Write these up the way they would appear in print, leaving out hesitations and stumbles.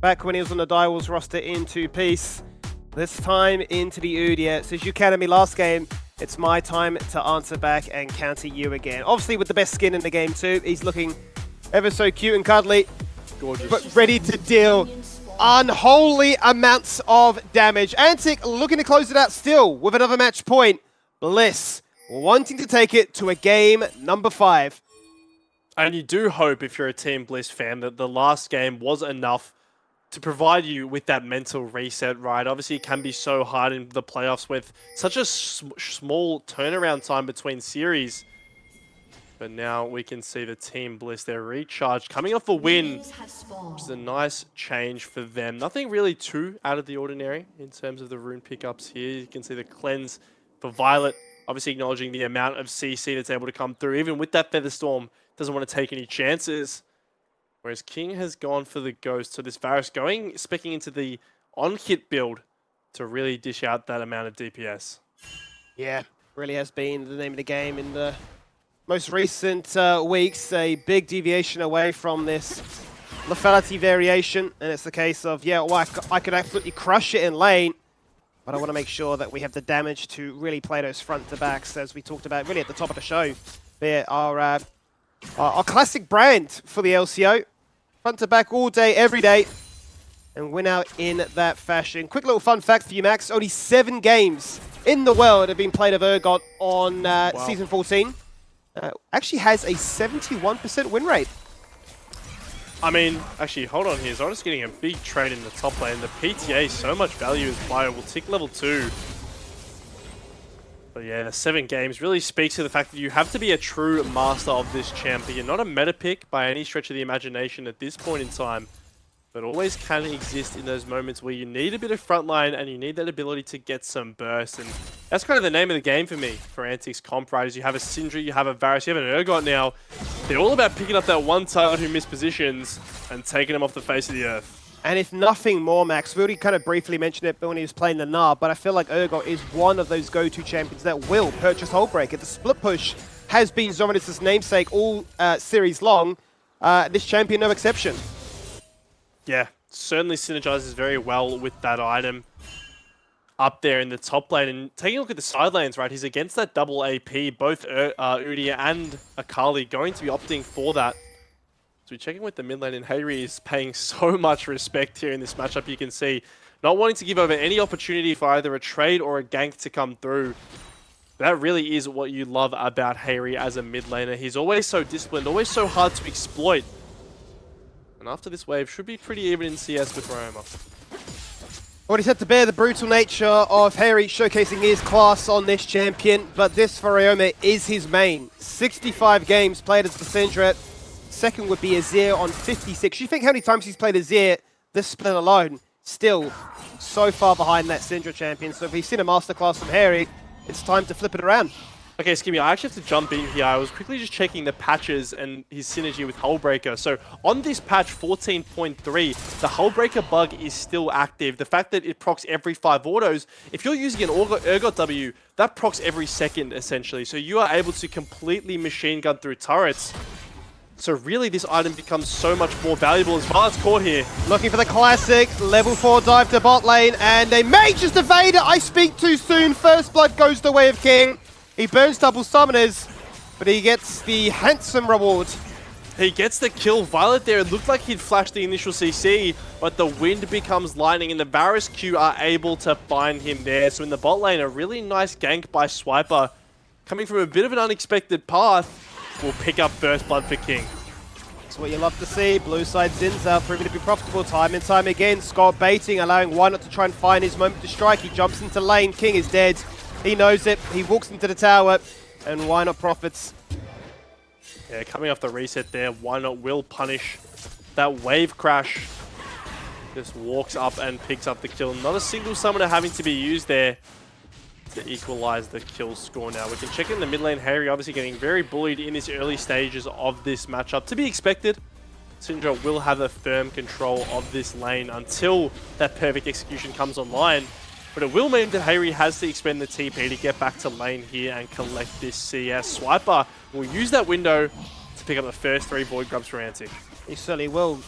back when he was on the Direwolves roster in two-piece. This time into the Udia. Says you counted me last game. It's my time to answer back and counter you again. Obviously with the best skin in the game too. He's looking ever so cute and cuddly. Gorgeous. But ready to deal unholy amounts of damage. Antic looking to close it out still with another match point. Bliss wanting to take it to a game number 5. And you do hope, if you're a Team Bliss fan, that the last game was enough to provide you with that mental reset, right? Obviously, it can be so hard in the playoffs with such a small turnaround time between series. But now we can see the Team Bliss, they're recharged, coming off a win, which is a nice change for them. Nothing really too out of the ordinary in terms of the rune pickups here. You can see the cleanse for Violet, obviously acknowledging the amount of CC that's able to come through. Even with that Feather Storm, doesn't want to take any chances. Whereas King has gone for the Ghost. So this Varus specking into the on-hit build to really dish out that amount of DPS. Yeah, really has been the name of the game in the most recent weeks. A big deviation away from this lethality variation. And it's the case of, yeah, well, I could absolutely crush it in lane. But I want to make sure that we have the damage to really play those front to backs, as we talked about really at the top of the show. They're our classic brand for the LCO. Front to back all day, every day. And win out in that fashion. Quick little fun fact for you, Max. Only 7 games in the world have been played of Urgot on Season 14. Actually has a 71% win rate. I mean, actually, hold on here. Zona's getting a big trade in the top lane. The PTA, so much value as player, will tick level 2. But yeah, the 7 games really speaks to the fact that you have to be a true master of this champion. Not a meta pick by any stretch of the imagination at this point in time, but always can exist in those moments where you need a bit of frontline and you need that ability to get some burst. And that's kind of the name of the game for me, for Antic's comp, right? Is you have a Syndra, you have a Varus, you have an Urgot now. They're all about picking up that one target who missed positions and taking them off the face of the earth. And if nothing more, Max, we already kind of briefly mentioned it when he was playing the Gnar, but I feel like Urgot is one of those go-to champions that will purchase Hullbreaker. The split push has been Zoranus' namesake all series long. This champion, no exception. Yeah, certainly synergizes very well with that item up there in the top lane. And taking a look at the side lanes, right, he's against that double AP. Both Udia and Akali going to be opting for that. So we're checking with the mid lane, and Hayri is paying so much respect here in this matchup. You can see not wanting to give over any opportunity for either a trade or a gank to come through. That really is what you love about Hayri as a mid laner. He's always so disciplined, always so hard to exploit. And after this wave, should be pretty even in CS with Roma. Well, he's had to bear the brutal nature of Hayri showcasing his class on this champion, but this for Ryoma is his main. 65 games played as the Syndra. Second would be Azir on 56. You think how many times he's played Azir this split alone? Still so far behind that Syndra champion. So if he's seen a masterclass from Hayri, it's time to flip it around. Okay, Skimmy, I actually have to jump in here. I was quickly just checking the patches and his synergy with Hullbreaker. So on this patch 14.3, the Hullbreaker bug is still active. The fact that it procs every 5 autos, if you're using an Urgot W, that procs every second essentially. So you are able to completely machine gun through turrets. So really this item becomes so much more valuable as Violet's caught here. Looking for the classic level 4 dive to bot lane, and they may just evade it. I speak too soon. First blood goes the way of King. He burns double summoners, but he gets the handsome reward. He gets the kill. Violet there, it looked like he'd flashed the initial CC, but the wind becomes lightning and the Varus Q are able to find him there. So in the bot lane, a really nice gank by Swiper, coming from a bit of an unexpected path, will pick up first blood for King. That's what you love to see. Blue side Zinzao proving to be profitable time and time again. Scott baiting, allowing Why Not to try and find his moment to strike. He jumps into lane. King is dead. He knows it. He walks into the tower, and Why Not profits. Yeah, coming off the reset there, Why Not will punish that wave crash. Just walks up and picks up the kill. Not a single summoner having to be used there to equalize the kill score now. We can check in the mid lane. Hayri obviously getting very bullied in these early stages of this matchup. To be expected, Syndra will have a firm control of this lane until that perfect execution comes online. But it will mean that Hayri has to expend the TP to get back to lane here and collect this CS. Swiper will use that window to pick up the first 3 Void Grubs for Antic. He certainly will.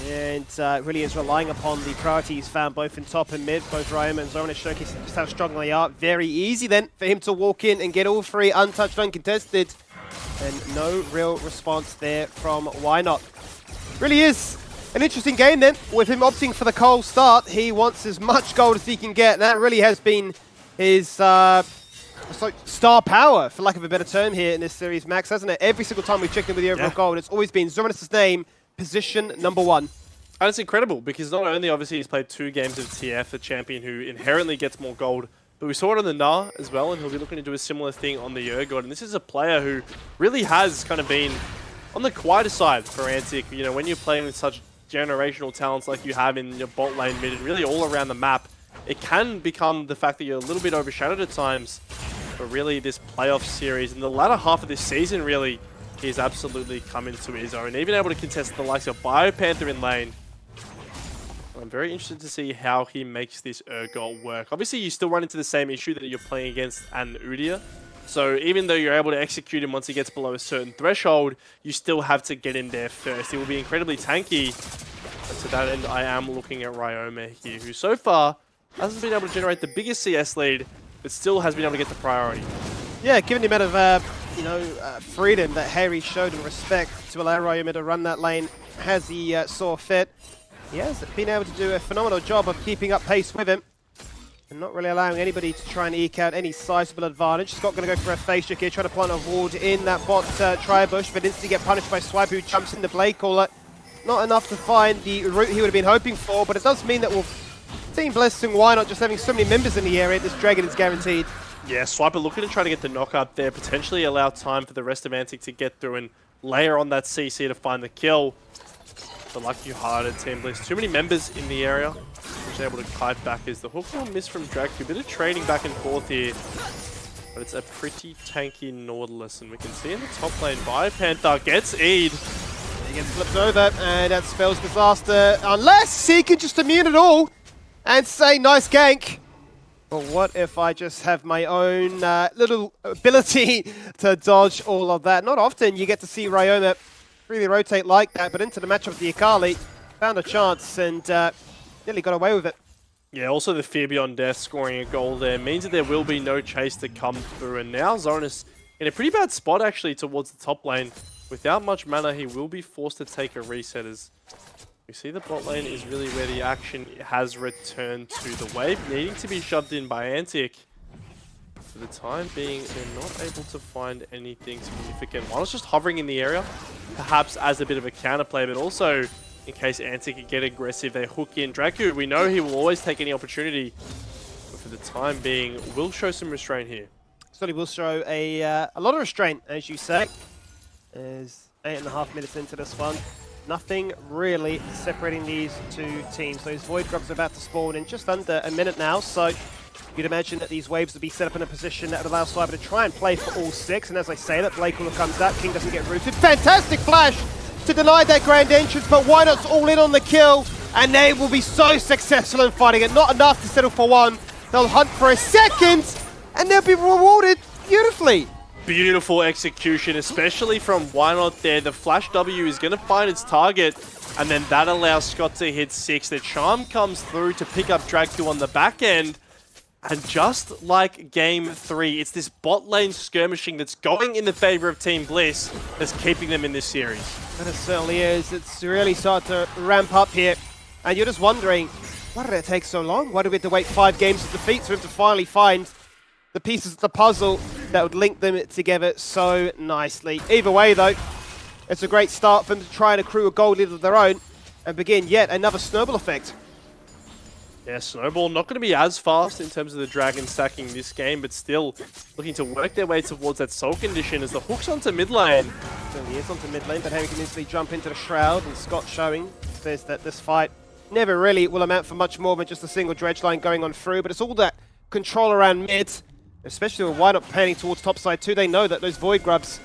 And really is relying upon the priorities found both in top and mid. Both Ryoma and Zoran showcasing just how strong they are. Very easy then for him to walk in and get all three untouched, uncontested. And no real response there from Why Not. Really is an interesting game then. With him opting for the cold start, he wants as much gold as he can get. And that really has been his star power, for lack of a better term, here in this series, Max, hasn't it? Every single time we've checked in with the overall gold, it's always been Zoranus' name, position number 1. And it's incredible because not only obviously he's played 2 games of TF, a champion who inherently gets more gold, but we saw it on the Na as well, and he'll be looking to do a similar thing on the Urgot. And this is a player who really has kind of been on the quieter side for Antic. You know, when you're playing with such generational talents like you have in your bot lane mid and really all around the map, it can become the fact that you're a little bit overshadowed at times. But really, this playoff series in the latter half of this season, really, he's absolutely come into his own. Even able to contest the likes of BioPanther in lane. I'm very interested to see how he makes this Urgot work. Obviously, you still run into the same issue that you're playing against an Udyr. So even though you're able to execute him once he gets below a certain threshold, you still have to get in there first. He will be incredibly tanky. And to that end, I am looking at Ryoma here, who so far hasn't been able to generate the biggest CS lead, but still has been able to get the priority. Yeah, given the amount of freedom that Harry showed and respect to allow Ryoma to run that lane as he saw fit, he has been able to do a phenomenal job of keeping up pace with him and not really allowing anybody to try and eke out any sizable advantage. Scott going to go for a face check here, trying to plant a ward in that bot tri-bush, but instantly get punished by Swipe, who jumps in the Blade Caller. Not enough to find the route he would have been hoping for, but it does mean that Team Blessing, Why Not, just having so many members in the area, this Dragon is guaranteed. Yeah, Swiper looking to try to get the knock up there, potentially allow time for the rest of Antic to get through and layer on that CC to find the kill. But lucky hearted Team Bliss, too many members in the area, which are able to kite back as the hook will miss from Dracu. A bit of trading back and forth here, but it's a pretty tanky Nautilus, and we can see in the top lane, BioPanther gets E'd. He gets flipped over, and that spells disaster, unless he can just immune it all and say, nice gank. But what if I just have my own little ability to dodge all of that? Not often you get to see Ryoma really rotate like that, but into the matchup with the Akali, found a chance and nearly got away with it. Yeah, also the Fear Beyond Death scoring a goal there means that there will be no chase to come through. And now Zoranus in a pretty bad spot actually towards the top lane. Without much mana, he will be forced to take a reset as we see the bot lane is really where the action has returned to. The wave needing to be shoved in by Antic. For the time being, they're not able to find anything significant. While it's just hovering in the area, perhaps as a bit of a counterplay, but also in case Antic can get aggressive, they hook in Dracu. We know he will always take any opportunity, but for the time being, will show some restraint here. Certainly will show a lot of restraint, as you say. There's 8.5 minutes into this one. Nothing really separating these two teams. Those Void Grubs are about to spawn in just under a minute now, so you'd imagine that these waves would be set up in a position that would allow Swiper to try and play for all 6. And as I say that, Blade Caller comes out, King doesn't get rooted. Fantastic flash to deny that grand entrance, but Why Not's all in on the kill, and they will be so successful in fighting it. Not enough to settle for one. They'll hunt for a second, and they'll be rewarded beautifully. Beautiful execution, especially from Why Not there. The Flash W is going to find its target, and then that allows Scott to hit 6. The Charm comes through to pick up Dracu on the back end. And just like Game 3, it's this bot lane skirmishing that's going in the favor of Team Bliss that's keeping them in this series. And it certainly is. It's really starting to ramp up here. And you're just wondering, why did it take so long? Why did we have to wait 5 games of defeat for him to finally find the pieces of the puzzle that would link them together so nicely? Either way, though, it's a great start for them to try and accrue a gold lead of their own and begin yet another snowball effect. Yeah, Snowball not going to be as fast in terms of the Dragon stacking this game, but still looking to work their way towards that soul condition as the hook's onto mid lane. Certainly is onto mid lane, but Harry can easily jump into the Shroud, and Scott showing says that this fight never really will amount for much more than just a single dredge line going on through, but it's all that control around mid, especially with Why Not panning towards top side too. They know that those Void Grubs,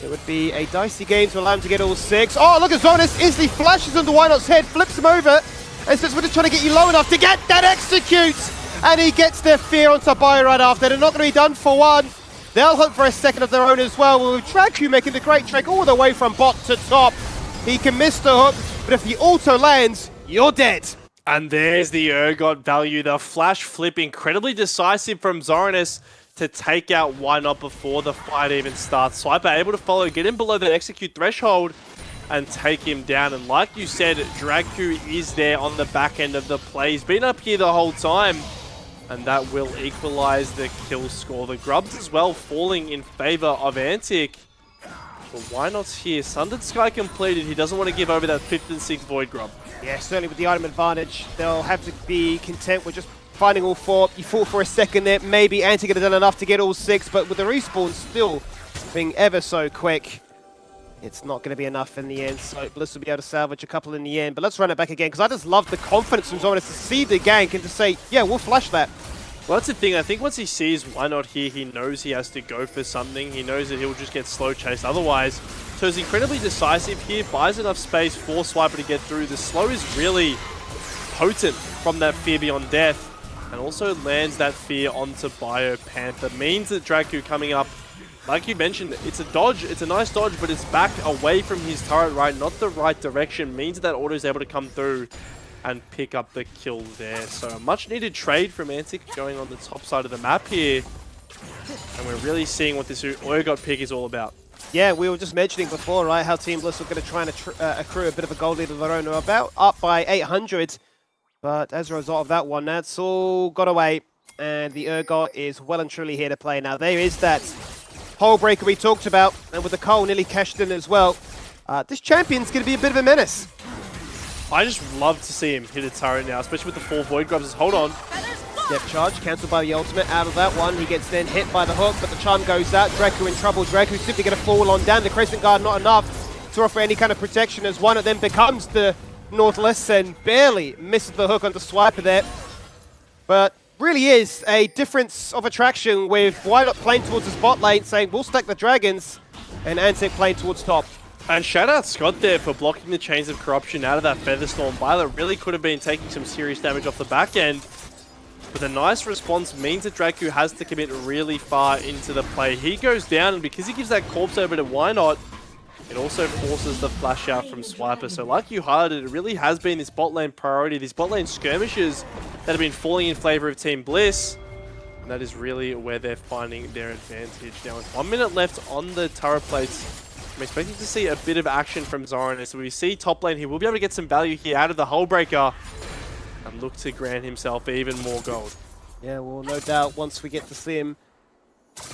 it would be a dicey game to allow him to get all 6. Oh, look at Zoranus, instantly flashes onto Why Not's head, flips him over, and says, we're just trying to get you low enough to get that execute! And he gets their fear onto Bio right after. They're not going to be done for one. They'll hunt for a second of their own as well, with Dracu making the great trek all the way from bot to top. He can miss the hook, but if the auto lands, you're dead. And there's the Urgot value. The flash flip, incredibly decisive from Zoranis to take out Why Not before the fight even starts. Swiper able to follow, get him below the execute threshold, and take him down. And like you said, Dragku is there on the back end of the play. He's been up here the whole time, and that will equalize the kill score. The Grubs as well falling in favor of Antic. But Why Not's here? Sundered Sky completed. He doesn't want to give over that 5th and 6th Void Grub. Yeah, certainly with the item advantage, they'll have to be content with just finding all 4. You fought for a second there. Maybe Antic could have done enough to get all 6, but with the respawn still being ever so quick, it's not going to be enough in the end. So Bliss will be able to salvage a couple in the end. But let's run it back again, because I just love the confidence from Zoranis to see the gank and to say, yeah, we'll flash that. Well, that's the thing. I think once he sees Why Not here, he knows he has to go for something. He knows that he'll just get slow chased otherwise. So he's incredibly decisive here, buys enough space for Swiper to get through. The slow is really potent from that Fear Beyond Death, and also lands that Fear onto Bio Panther. Means that Dragku coming up, like you mentioned, it's a dodge. It's a nice dodge, but it's back away from his turret, right? Not the right direction. Means that auto is able to come through and pick up the kill there. So a much needed trade from Antic going on the top side of the map here. And we're really seeing what this Urgot pick is all about. Yeah, we were just mentioning before, right, how Team Bliss were going to try and accrue a bit of a gold lead of their own. They're about up by 800. But as a result of that one, that's all got away. And the Urgot is well and truly here to play. Now, there is that hole breaker we talked about. And with the Cole nearly cashed in as well, this champion's going to be a bit of a menace. I just love to see him hit a turret now, especially with the 4 Void Grubs. Hold on. Depth charge, cancelled by the ultimate. Out of that one, he gets then hit by the hook, but the charm goes out. Dragku in trouble. Dragku simply going to fall on down. The Crescent Guard not enough to offer any kind of protection, as one of them becomes the Nautilus and barely misses the hook onto Swiper there. But really is a difference of attraction with Why Not playing towards the spot lane, saying we'll stack the dragons, and Antic playing towards top. And shout out Scott there for blocking the chains of corruption out of that Featherstorm. Violet really could have been taking some serious damage off the back end. But the nice response means that Dragku has to commit really far into the play. He goes down, and because he gives that corpse over to Why Not, it also forces the flash out from Swiper. So like you highlighted, it really has been this bot lane priority, these bot lane skirmishes that have been falling in favor of Team Bliss. And that is really where they're finding their advantage. Now with 1 minute left on the turret plates, I'm expecting to see a bit of action from Zoranis. So we see top lane, he will be able to get some value here out of the Hull Breaker and look to grant himself even more gold. Yeah, well, no doubt once we get to see him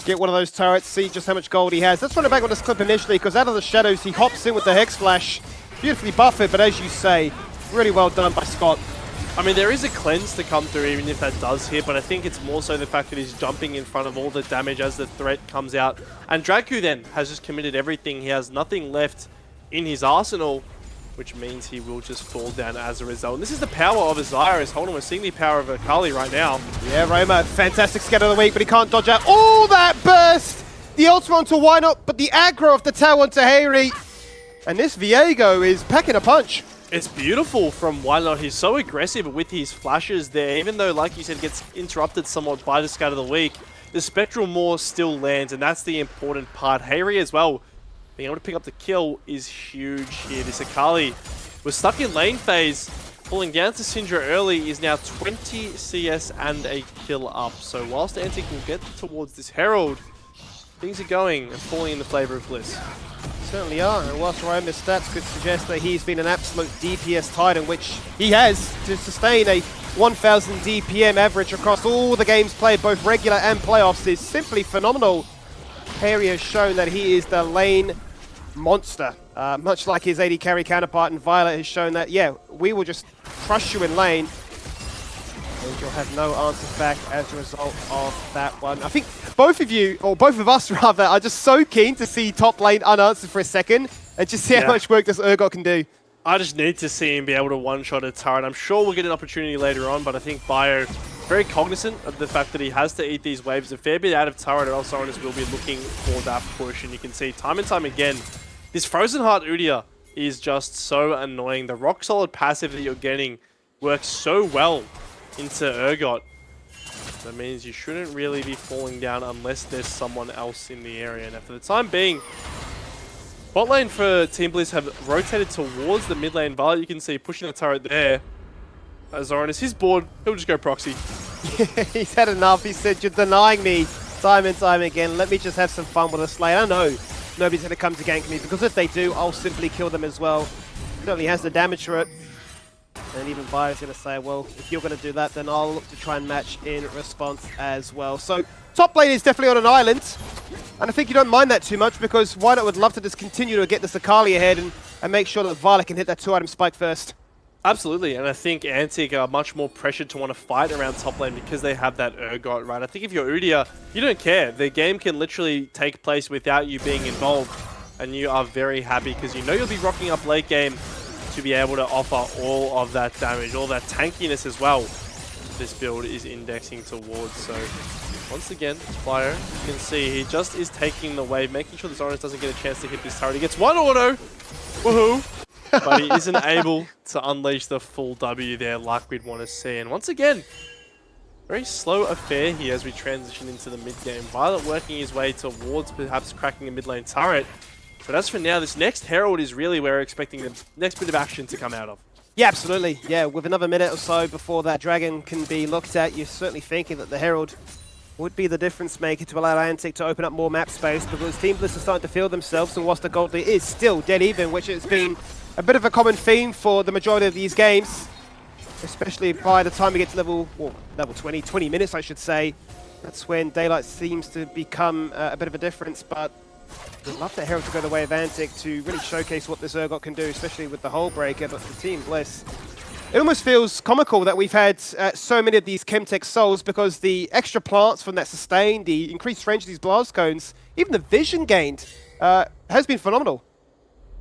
get one of those turrets, see just how much gold he has. Let's run it back on this clip initially, because out of the shadows, he hops in with the Hex Flash. Beautifully buffered, but as you say, really well done by Scott. I mean, there is a cleanse to come through even if that does hit, but I think it's more so the fact that he's jumping in front of all the damage as the threat comes out. And Dragku then has just committed everything. He has nothing left in his arsenal, which means he will just fall down as a result. And this is the power of Osiris. Hold on, we're seeing the power of Akali right now. Yeah, Roma, fantastic scatter of the week, but he can't dodge out all that burst! The ultimate onto Why Not, but the aggro of the tower onto Hayri. And this Viego is packing a punch. It's beautiful from Why Not. He's so aggressive with his flashes there, even though, like you said, gets interrupted somewhat by the scatter of the week. The Spectral Maw still lands, and that's the important part. Hayri as well, being able to pick up the kill is huge here. This Akali was stuck in lane phase, pulling down to Syndra early, is now 20 CS and a kill up. So whilst Antic will get towards this Herald, things are going and falling in the flavor of Bliss. Certainly are, and whilst Roma's stats could suggest that he's been an absolute DPS titan, which he has, to sustain a 1000 DPM average across all the games played, both regular and playoffs, is simply phenomenal. Harry has shown that he is the lane monster, much like his AD carry counterpart, and Violet has shown that, yeah, we will just crush you in lane, and you'll have no answers back as a result of that one. I think both of you, or both of us rather, are just so keen to see top lane unanswered for a second and just see how much work this Urgot can do. I just need to see him be able to one-shot a turret. I'm sure we'll get an opportunity later on, but I think Bio very cognizant of the fact that he has to eat these waves a fair bit out of turret, or else Zoranis will be looking for that push. And you can see time and time again, this Frozen Heart Udyr is just so annoying. The rock-solid passive that you're getting works so well into Urgot. That means you shouldn't really be falling down unless there's someone else in the area. Now, for the time being, Bot lane for Team Bliss have rotated towards the mid lane. Violet, you can see, pushing the turret there. Zoran, he's bored. He'll just go proxy. He's had enough. He said, you're denying me time and time again. Let me just have some fun with a slay. I know nobody's going to come to gank me, because if they do, I'll simply kill them as well. Certainly has the damage for it. And even Violet's going to say, well, if you're going to do that, then I'll look to try and match in response as well. So top lane is definitely on an island. And I think you don't mind that too much, because Whiteout would love to just continue to get this Akali ahead and make sure that Violet can hit that 2-item spike first. Absolutely, and I think Antic are much more pressured to want to fight around top lane because they have that Urgot, right? I think if you're Udyr, you don't care. The game can literally take place without you being involved, and you are very happy because you know you'll be rocking up late game to be able to offer all of that damage, all that tankiness as well. This build is indexing towards, so once again, Fire, you can see he just is taking the wave, making sure the Zoran doesn't get a chance to hit this turret. He gets one auto, woohoo! But he isn't able to unleash the full W there like we'd want to see. And once again, very slow affair here as we transition into the mid game. Violet working his way towards perhaps cracking a mid lane turret. But as for now, this next Herald is really where we're expecting the next bit of action to come out of. Yeah, absolutely. Yeah, with another minute or so before that Dragon can be looked at, you're certainly thinking that the Herald would be the difference maker to allow Antic to open up more map space, because Team Bliss are starting to feel themselves, and whilst the gold lead is still dead even, which has been a bit of a common theme for the majority of these games, especially by the time we get to level 20 minutes, I should say. That's when Daylight seems to become a bit of a difference, but we'd love the Herald to go the way of Antic to really showcase what this Urgot can do, especially with the Hull Breaker. But for Team Bliss, it almost feels comical that we've had so many of these Chemtech souls, because the extra plants from that sustain, the increased range of these blast cones, even the vision gained has been phenomenal.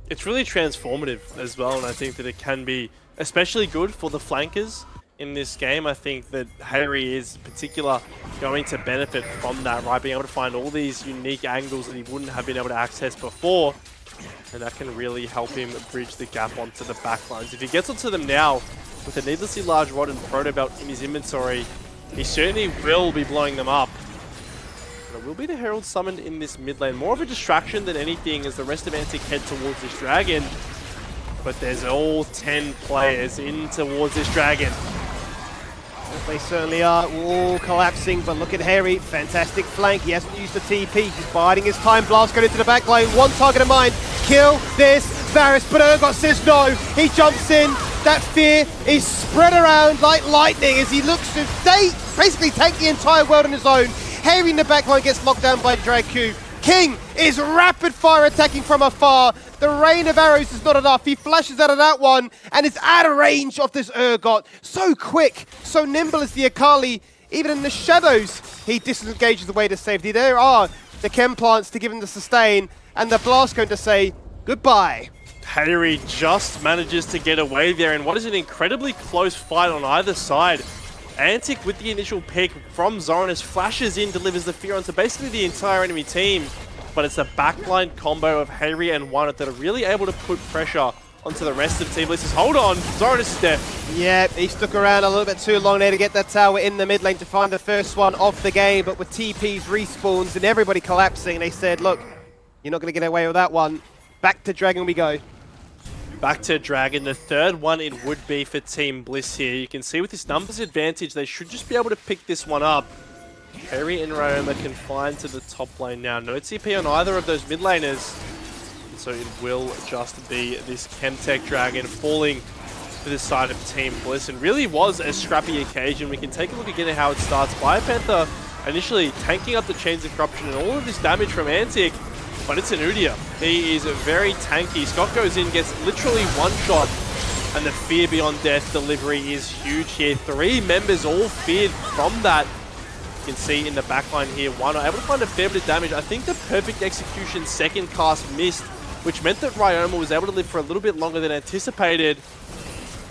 It's really transformative as well, and I think that it can be especially good for the flankers in this game. I think that Harry is in particular going to benefit from that, right? Being able to find all these unique angles that he wouldn't have been able to access before, and that can really help him bridge the gap onto the backlines. If he gets onto them now with a needlessly large rod and proto belt in his inventory, he certainly will be blowing them up. It will be the Herald summoned in this mid lane. More of a distraction than anything as the rest of Antic head towards this Dragon. But there's all 10 players in towards this Dragon. They certainly are all collapsing, but look at Harry. Fantastic flank. He hasn't used the TP. He's biding his time. Blast going into the back lane. One target in mind. Kill this Varus. But Urgot says no. He jumps in. That fear is spread around like lightning as he looks to basically take the entire world on his own. Harry in the backline gets locked down by Drag Q. King is rapid fire attacking from afar. The rain of arrows is not enough. He flashes out of that one and is out of range of this Urgot. So quick, so nimble as the Akali. Even in the shadows, he disengages the way to safety. There are the chem plants to give him the sustain, and the blast going to say goodbye. Harry just manages to get away there, and what is an incredibly close fight on either side. Antic with the initial pick from Zoranus flashes in, delivers the fear onto basically the entire enemy team. But it's a backline combo of Harry and Whiteout that are really able to put pressure onto the rest of Team Bliss. Hold on, Zoranus is dead. Yeah, he stuck around a little bit too long there to get that tower in the mid lane to find the first one of the game. But with TPs, respawns, and everybody collapsing, they said, look, you're not going to get away with that one. Back to Dragon we go. Back to Dragon, the third one it would be for Team Bliss here. You can see with this numbers advantage, they should just be able to pick this one up. Harry and Ryoma confined to the top lane now. No TP on either of those mid laners. So it will just be this Chemtech Dragon falling to the side of Team Bliss. And really was a scrappy occasion. We can take a look again at how it starts. Panther initially tanking up the chains of corruption and all of this damage from Antic. But it's an Udyr. He is very tanky. Scott goes in, gets literally one shot, and the fear beyond death delivery is huge here. 3 members all feared from that. You can see in the backline here, one able to find a fair bit of damage. I think the perfect execution second cast missed, which meant that Ryoma was able to live for a little bit longer than anticipated.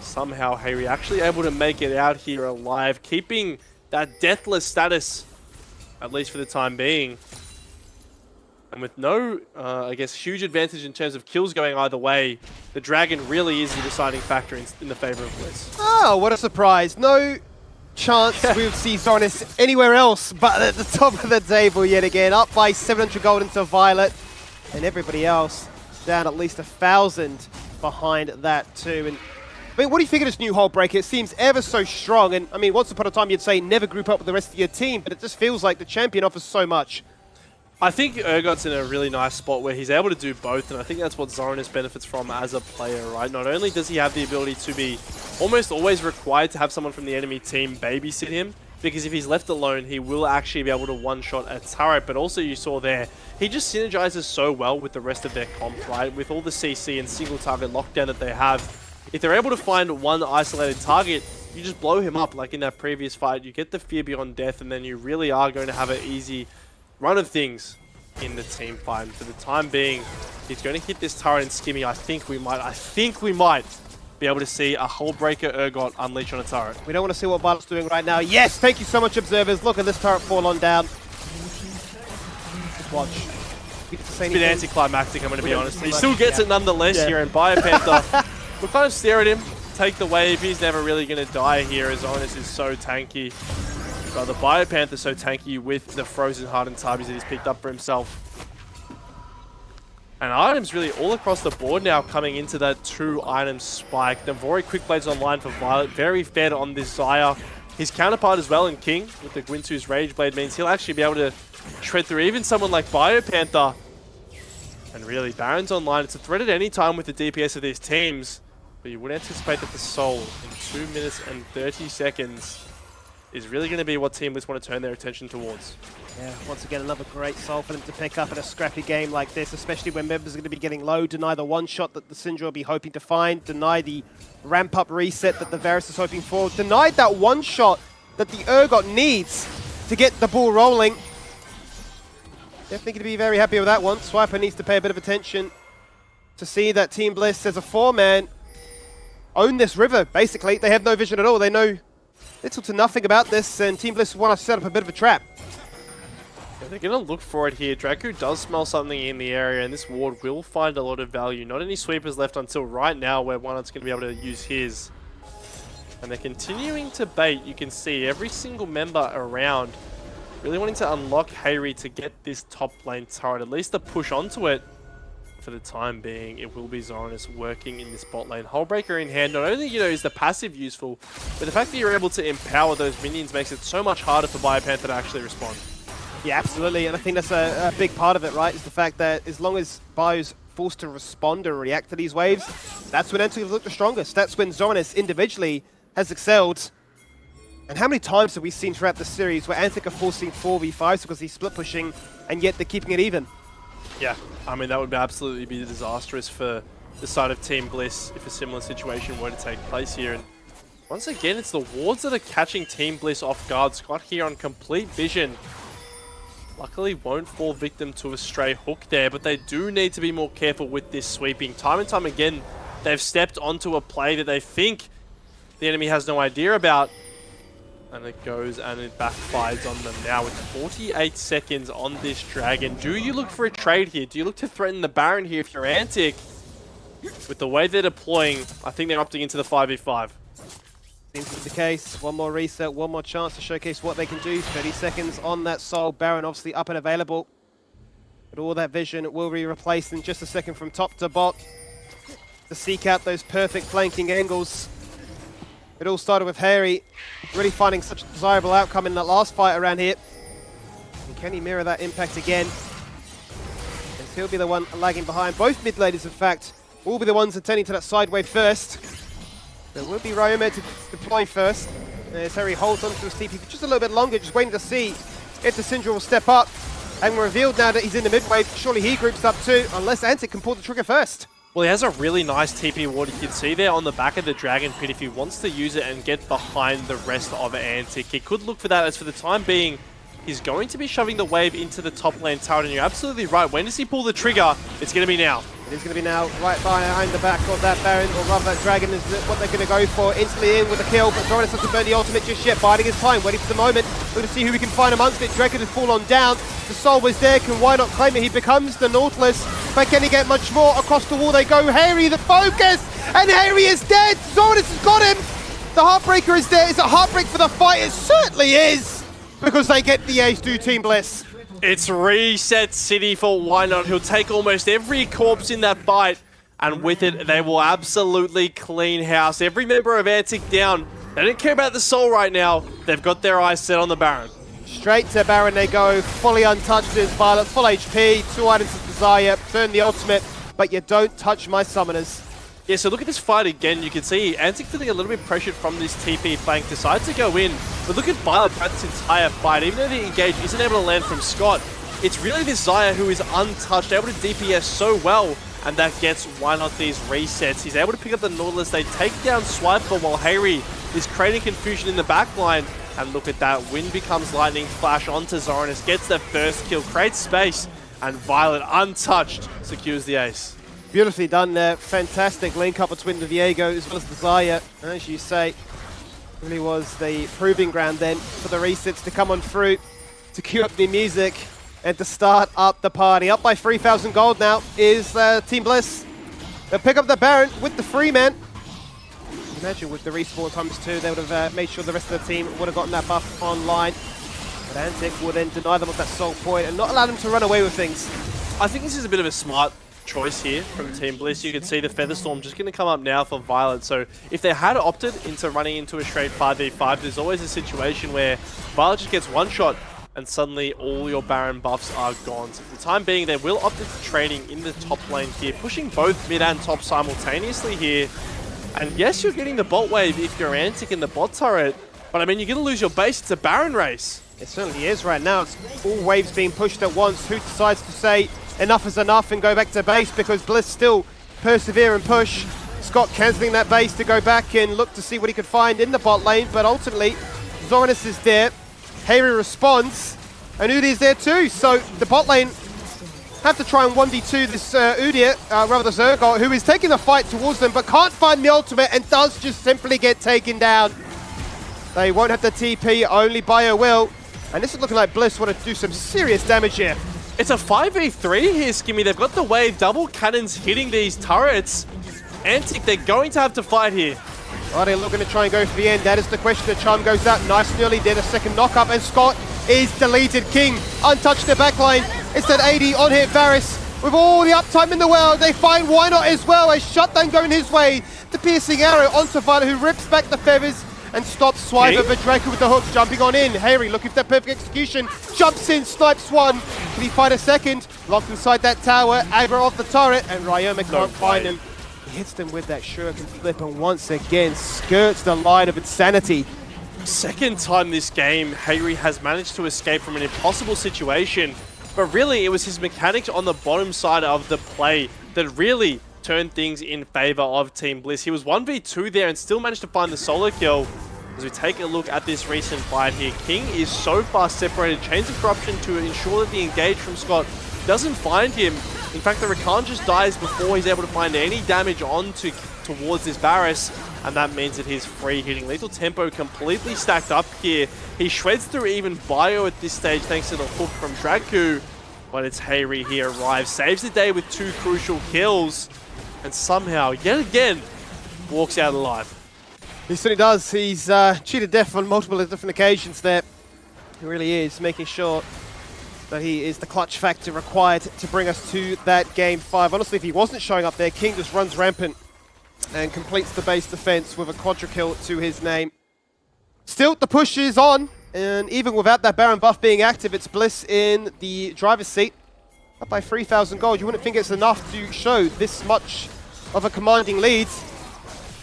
Somehow, Harry actually able to make it out here alive, keeping that deathless status, at least for the time being. And with no, I guess, huge advantage in terms of kills going either way, the Dragon really is the deciding factor in the favor of Bliss. Oh, what a surprise. No chance we would see Zoranus anywhere else but at the top of the table yet again. Up by 700 gold into Violet. And everybody else down at least 1,000 behind that too. And I mean, what do you think of this new Hullbreaker? It seems ever so strong, and I mean, once upon a time you'd say never group up with the rest of your team, but it just feels like the champion offers so much. I think Urgot's in a really nice spot where he's able to do both, and I think that's what Zoranus benefits from as a player, right? Not only does he have the ability to be almost always required to have someone from the enemy team babysit him, because if he's left alone, he will actually be able to one-shot a turret, but also you saw there, he just synergizes so well with the rest of their comp, right? With all the CC and single target lockdown that they have, if they're able to find one isolated target, you just blow him up like in that previous fight, you get the fear beyond death, and then you really are going to have an easy run of things in the team fight. And for the time being, he's going to hit this turret and Skimmy. I think we might be able to see a Hullbreaker Urgot unleash on a turret. We don't want to see what Violet's doing right now. Yes, thank you so much, observers. Look at this turret fall on down. Just watch. It's a bit anticlimactic, I'm going to be honest. He still gets it nonetheless here, and Biopanther will kind of stare at him, take the wave. He's never really going to die here as Onus is so tanky. But the Biopanther is so tanky with the frozen hardened tabbies that he's picked up for himself. And items really all across the board now coming into that 2-item spike. Navori Quick Blades online for Violet, very fed on this Xayah. His counterpart as well in King with the Gwintu's Rage Blade means he'll actually be able to shred through even someone like Biopanther. And really, Baron's online. It's a threat at any time with the DPS of these teams. But you would anticipate that the Soul in 2 minutes and 30 seconds is really going to be what Team Bliss want to turn their attention towards. Yeah, once again, another great soul for them to pick up in a scrappy game like this, especially when members are going to be getting low, deny the one-shot that the Syndra will be hoping to find, deny the ramp-up reset that the Varus is hoping for, denied that one-shot that the Urgot needs to get the ball rolling. Definitely going to be very happy with that one. Swiper needs to pay a bit of attention to see that Team Bliss, as a 4-man, own this river, basically. They have no vision at all. They know little to nothing about this, and Team Bliss want to set up a bit of a trap. Yeah, they're going to look for it here. Draco does smell something in the area, and this ward will find a lot of value. Not any sweepers left until right now, where OneUp's going to be able to use his. And they're continuing to bait. You can see every single member around really wanting to unlock Hayri to get this top lane turret, at least to push onto it. For the time being, it will be Zoranus working in this bot lane. Hullbreaker in hand, not only, is the passive useful, but the fact that you're able to empower those minions makes it so much harder for Biopanther to actually respond. Yeah, absolutely, and I think that's a big part of it, right? Is the fact that as long as Bio's forced to respond and react to these waves, that's when Entity look the strongest. That's when Zoranus individually has excelled. And how many times have we seen throughout the series where Antic are forcing 4v5s because he's split pushing, and yet they're keeping it even? Yeah, I mean, that would absolutely be disastrous for the side of Team Bliss if a similar situation were to take place here. And once again, it's the wards that are catching Team Bliss off guard. Scott here on complete vision. Luckily, won't fall victim to a stray hook there, but they do need to be more careful with this sweeping. Time and time again, they've stepped onto a play that they think the enemy has no idea about. And it goes and it backfires on them now with 48 seconds on this Dragon. Do you look for a trade here? Do you look to threaten the Baron here if you're Antic? With the way they're deploying, I think they're opting into the 5v5. Seems to be the case. One more reset, one more chance to showcase what they can do. 30 seconds on that Soul. Baron obviously up and available. But all that vision will be replaced in just a second from top to bot to seek out those perfect flanking angles. It all started with Hayri really finding such a desirable outcome in that last fight around here. And can he mirror that impact again? As he'll be the one lagging behind. Both mid laners, in fact, will be the ones attending to that side wave first. There will be Ryomed to deploy first. As Hayri holds onto his TP for just a little bit longer, just waiting to see if the Syndra will step up. And we're revealed now that he's in the mid wave. Surely he groups up too, unless Antic can pull the trigger first. Well, he has a really nice TP ward. You can see there on the back of the Dragon Pit if he wants to use it and get behind the rest of Antic. He could look for that, as for the time being, he's going to be shoving the wave into the top lane turret. And you're absolutely right. When does he pull the trigger? It's going to be now. It is going to be now, right behind the back of that Baron, or rather that Dragon is what they're going to go for. Instantly in with a kill, but Zoranus doesn't burn the ultimate just yet, biding his time, waiting for the moment. We're going to see who we can find amongst it. Dragon has fallen down. The Soul was there, can why not claim it? He becomes the Nautilus, but can he get much more? Across the wall they go. Hayri, the focus, and Hayri is dead. Zoranus has got him. The Heartbreaker is there. Is it Heartbreak for the fight? It certainly is, because they get the ace to Team Bliss. It's reset city for Why Not. He'll take almost every corpse in that fight, and with it, they will absolutely clean house. Every member of Antic down. They don't care about the soul right now. They've got their eyes set on the Baron. Straight to Baron they go, fully untouched as Violet, full HP, 2 items of desire, burn the ultimate, but you don't touch my summoners. Yeah, so look at this fight again. You can see Antic feeling a little bit pressured from this TP flank, decides to go in. But look at Violet throughout this entire fight. Even though the engage isn't able to land from Scott, it's really this Xayah who is untouched, able to DPS so well, and that gets Why Not these resets. He's able to pick up the Nautilus. They take down Swiper while Harry is creating confusion in the backline. And look at that, Wind becomes Lightning Flash onto Zoranus, gets the first kill, creates space, and Violet, untouched, secures the ace. Beautifully done there. Fantastic link up between the Viego as well as the Xayah. As you say, really was the proving ground then for the resets to come on through, to cue up the music, and to start up the party. Up by 3,000 gold now is Team Bliss. They'll pick up the Baron with the free man. Imagine with the respawn ×2, they would have made sure the rest of the team would have gotten that buff online. But Antic will then deny them of that soul point and not allow them to run away with things. I think this is a bit of a smart choice here from Team Bliss. You can see the Featherstorm just going to come up now for Violet. So if they had opted into running into a straight 5v5, there's always a situation where Violet just gets one shot and suddenly all your Baron buffs are gone. So for the time being, they will opt into trading in the top lane here, pushing both mid and top simultaneously here. And yes, you're getting the bot wave if you're Antic in the bot turret, but I mean, you're going to lose your base. It's a Baron race. It certainly is right now. It's all waves being pushed at once. Who decides to say enough is enough and go back to base, because Bliss still persevere and push. Scott cancelling that base to go back and look to see what he could find in the bot lane, but ultimately, Zoranus is there. Harry responds, and Udi is there too. So the bot lane have to try and 1v2 this Udyr, rather the Zergold, who is taking the fight towards them, but can't find the ultimate and does just simply get taken down. They won't have the TP, only Bio will. And this is looking like Bliss want to do some serious damage here. It's a 5v3 here, Skimmy. They've got the wave, double cannons hitting these turrets. Antic, they're going to have to fight here. Are they looking to try and go for the end? That is the question. The charm goes out. Nice, nearly did a second knock-up, and Scott is deleted. King, untouched the backline. It's that 80 on hit Varus. With all the uptime in the world, they find Why Not as well. A shutdown going his way. The piercing arrow onto Violet, who rips back the feathers and stops Swiper, but Draco with the hook jumping on in. Harry looking for that perfect execution. Jumps in, snipes one. Can he find a second? Locked inside that tower. Aggro off the turret, and Ryoma can't find him. He hits them with that shuriken flip and once again skirts the line of insanity. Second time this game, Harry has managed to escape from an impossible situation. But really, it was his mechanics on the bottom side of the play that really turned things in favor of Team Bliss. He was 1v2 there and still managed to find the solo kill. As we take a look at this recent fight here, King is so far separated. Chains of Corruption to ensure that the engage from Scott doesn't find him. In fact, the Rakan just dies before he's able to find any damage towards this Varus, and that means that he's free hitting. Lethal Tempo completely stacked up here. He shreds through even Bio at this stage thanks to the hook from Draku, but it's Harry here arrives, saves the day with 2 crucial kills, and somehow, yet again, walks out alive. He certainly does. He's cheated death on multiple different occasions there. He really is, making sure that he is the clutch factor required to bring us to that game 5. Honestly, if he wasn't showing up there, King just runs rampant and completes the base defense with a quadra kill to his name. Still, the push is on, and even without that Baron buff being active, it's Bliss in the driver's seat. Up by 3,000 gold. You wouldn't think it's enough to show this much of a commanding lead,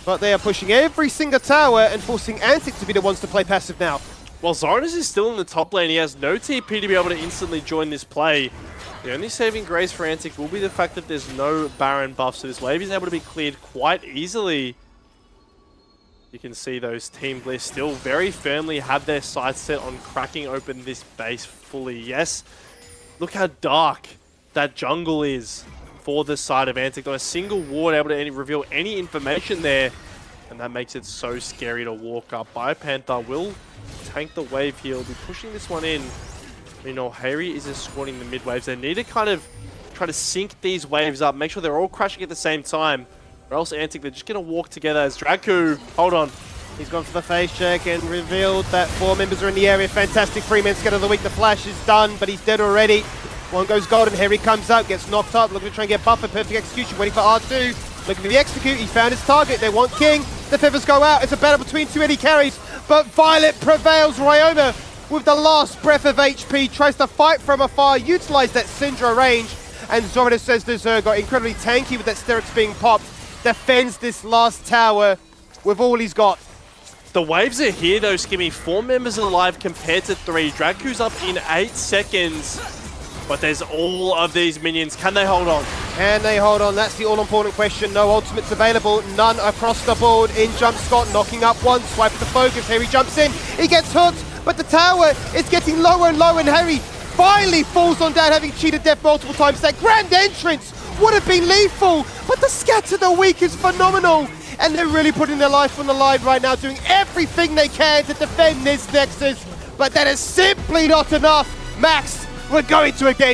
but they are pushing every single tower and forcing Antic to be the ones to play passive now. While Zoranus is still in the top lane, he has no TP to be able to instantly join this play. The only saving grace for Antic will be the fact that there's no Baron buff, so this wave is able to be cleared quite easily. You can see those Team Bliss still very firmly have their sights set on cracking open this base fully. Yes, look how dark that jungle is for the side of Antic. Not a single ward able to reveal any information there, and that makes it so scary to walk up. Biopanther will tank the wave here. He'll be pushing this one in. You know, Harry is escorting the mid waves. They need to kind of try to sync these waves up, make sure they're all crashing at the same time, or else Antic, they're just going to walk together as Draku, hold on, He's gone for the face check and revealed that 4 members are in the area. Fantastic 3-man scatter of the week. The flash is done, but he's dead already. One goes golden. Harry comes up, gets knocked up, looking to try and get buffer. Perfect execution, waiting for R2. Looking for the execute. He found his target. They want King. The feathers go out. It's a battle between 2 AD carries, but Violet prevails. Ryoma, with the last breath of HP, tries to fight from afar, utilize that Syndra range, and Zoranis says this got incredibly tanky with that Sterix being popped. Defends this last tower with all he's got. The waves are here though, Skimmy. 4 members alive compared to 3. Draku's up in 8 seconds. But there's all of these minions. Can they hold on? Can they hold on? That's the all-important question. No ultimates available. None across the board. In jumps Scott, knocking up one. Swipe the focus. Harry jumps in. He gets hooked. But the tower is getting lower and lower. And Harry finally falls on down, having cheated death multiple times. That grand entrance would have been lethal. But the scatter of the week is phenomenal. And they're really putting their life on the line right now, doing everything they can to defend this Nexus. But that is simply not enough. Max, we're going to a game.